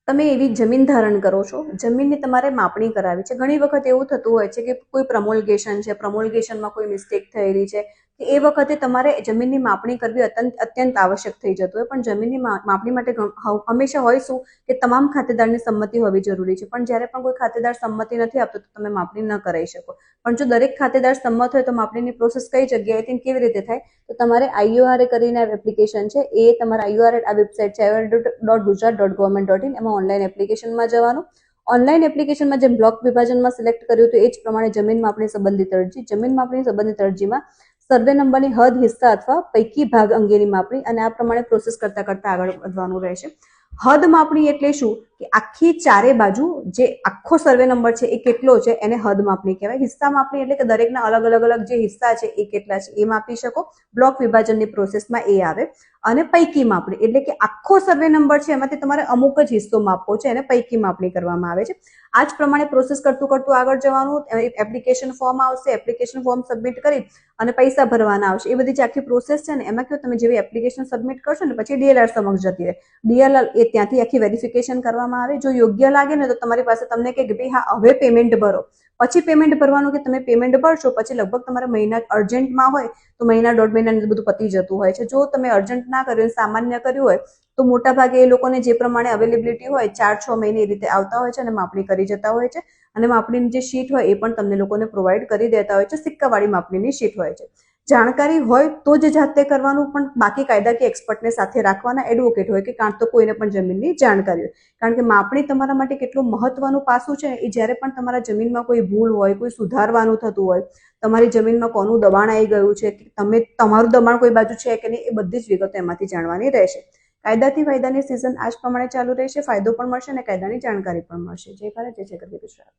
તમે એવી જમીન ધારણ કરો છો, જમીનની તમારે માપણી કરાવી છે. ઘણી વખત એવું થતું હોય છે કે કોઈ પ્રમોલ્ગેશન છે, પ્રમોલ્ગેશનમાં કોઈ મિસ્ટેક થયેલી છે, કે એ વખતે તમારે જમીનની માપણી કરવી અત્યંત આવશ્યક થઈ જતું હોય. પણ જમીનની માપણી માટે હંમેશા હોય શું કે તમામ ખાતેદારની સંમતિ હોવી જરૂરી છે. પણ જ્યારે પણ કોઈ ખાતેદાર સંમતિ નથી આપતો તો તમે માપણી ન કરાવી શકો. પણ જો દરેક ખાતેદાર સંમત હોય તો માપણીની પ્રોસેસ કઈ જગ્યાએથી કેવી રીતે થાય, તો તમારે IURA કરીને એપ્લિકેશન છે, એ તમારા IURA આ વેબસાઇટ છે iur.gujarat.government.in, એમાં ઓનલાઈન એપ્લિકેશનમાં જવાનું. ઓનલાઈન એપ્લિકેશનમાં જે બ્લોક વિભાજનમાં સિલેક્ટ કર્યું હતું એ જ પ્રમાણે જમીન માપણી સંબંધિત અરજી, જમીન માપણી સંબંધિત અરજીમાં સર્વે નંબરની હદ, હિસ્સા અથવા પૈકી ભાગ અંગેની માપણી, અને આ પ્રમાણે પ્રોસેસ કરતા કરતા આગળ વધવાનું રહેશે. હદ માપણી એટલે શું કે આખી ચારે બાજુ જે આખો સર્વે નંબર છે એ કેટલો છે એને હદ માપણી કહેવાય. હિસ્સા માપણી એટલે કે દરેકના અલગ અલગ અલગ જે હિસ્સા છે એ કેટલા છે એ માપી શકો. બ્લોક વિભાજનની પ્રોસેસમાં એ આવે. અને પૈકી માપણી એટલે કે આખો સર્વે નંબર છે એમાંથી તમારે અમુક જ હિસ્સો માપવો છે, એને પૈકી માપણી કરવામાં આવે છે. આ જ પ્રમાણે પ્રોસેસ કરતું કરતું આગળ જવાનું. એપ્લિકેશન ફોર્મ આવશે, એપ્લિકેશન ફોર્મ સબમિટ કરી અને પૈસા ભરવાના આવશે. એ બધી જે આખી પ્રોસેસ છે ને એમાં કેવું, તમે જેવી એપ્લિકેશન સબમિટ કરશો ને પછી DLR સમક્ષ જતી રહે. DLR એ ત્યાંથી આખી વેરિફિકેશન કરવામાં આવે. જો યોગ્ય લાગે ને તો તમારી પાસે તમને કે ભાઈ હા હવે પેમેન્ટ ભરો. પછી પેમેન્ટ ભરવાનું કે તમે પેમેન્ટ ભરશો પછી લગભગ તમારે મહિના અર્જન્ટમાં હોય તો મહિના 1.5 મહિનાની બધું પતી જતું હોય છે. જો તમે અર્જન્ટ ના કર્યું, સામાન્ય કર્યું હોય તો મોટા ભાગે એ લોકોને જે પ્રમાણે અવેલેબિલિટી હોય 4-6 મહિને એ રીતે આવતા હોય છે અને માપણી કરી જતા હોય છે. અને માપણીની જે શીટ હોય એ પણ તમને લોકોને પ્રોવાઈડ કરી દેતા હોય છે. સિક્કાવાળી માપણીની શીટ હોય છે. જાણકારી હોય તો જ જાતે કરવાનું, પણ બાકી કાયદાકીય એક્સપર્ટને સાથે રાખવાના. એડવોકેટ હોય કે કાં તો કોઈને પણ જમીનની જાણકારી હોય. કારણ કે માપણી તમારા માટે કેટલું મહત્વનું પાસું છે એ જ્યારે પણ તમારા જમીનમાં કોઈ ભૂલ હોય, કોઈ સુધારવાનું થતું હોય, તમારી જમીનમાં કોનું દબાણ આવી ગયું છે, તમારું દબાણ કોઈ બાજુ છે કે નહીં, એ બધી જ વિગતો એમાંથી જાણવાની રહેશે. કાયદાથી ફાયદાની સિઝન આ જ પ્રમાણે ચાલુ રહેશે. ફાયદો પણ મળશે અને કાયદાની જાણકારી પણ મળશે. જય ભારત, જય જય ગરવી ગુજરાત.